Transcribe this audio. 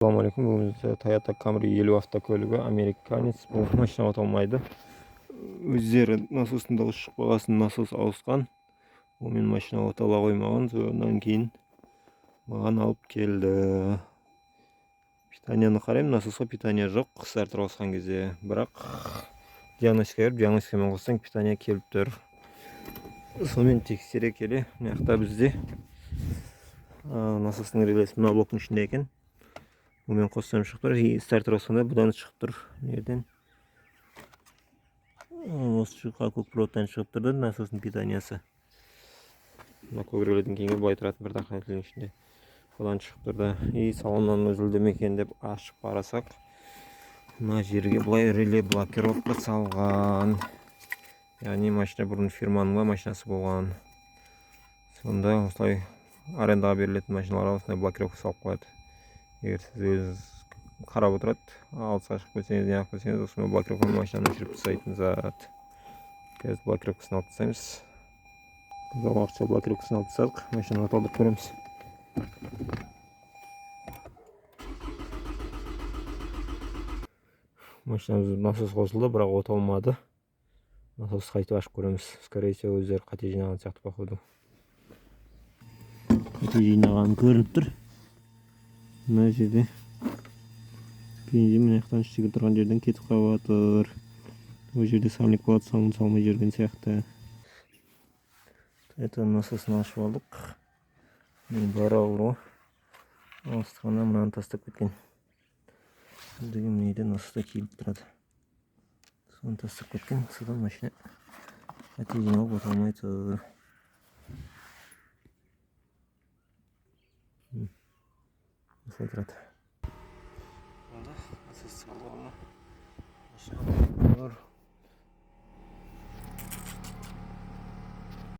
Assalamu alaikum. Bugün size Toyota Camry 50 avtokөлігі Amerikanец. Bu машина оталмайды. Өздері насостың дауыс шықпағасын насос ауысқан. Ол мен машина отала қоймаған. Содан кейін маған алып келді. Питанияны қараймын, насосқа питания жоқ. Стартер қосқан кезде. Бірақ диагностика беріп, диагностикамен қоссаң питания келіп тұр. Сонымен тексере келе, мына жақта бізде насостың релесі мына блоктың ішінде екен. Мен қоссам шығып тұр, стартер қосқанда бұдан шығып тұр. Неден? Осы шыққа көк проводтан шығып тұрды, насостың питаниясы. Мына көгереледен кейінге былай тұратын бір тақайтлың ішінде. Бұдан шығып тұрды. Салоннан үзілді ме екен деп ашып қарасақ, мына жерге былай реле блокировка салған. Яғни машина бұрын фирманың машинасы болған. Сонда осылай арендаға берілетін машиналарға осылай блокировка салып қояды. Егер сіз өз қарап отырады, алысқа шығып кетсеңіз, неғып кетсеңіз, осымен блокировканы машинаны жүріп тастайтын зат. Қазір блокировкасын алып тастаймыз. Уақытша блокировкасын алып тастадық, машинаны толтырып көреміз. Машинамыз насос қосылды, бірақ оталмады. Насосты қайтып ашып көреміз. Скорее всего, өздері қате жинаған сияқты походу. Қате жинаған көрініп тұр. Мына жерде бензин мына жақтан ішігі тұрған жерден кетіп қалып жатыр. Ол жерде сальник болады, салмай жүрген сияқты. Это насосын ашып алдық. Бар ауру. Ауыстырғанда мынаны тастап кеткен. Деген мынейде насоста киіліп тұрады. Соны тастап кеткен. Содан машина қате жиналып оталмай тұр. Осылай тұрады. Насос салғаны.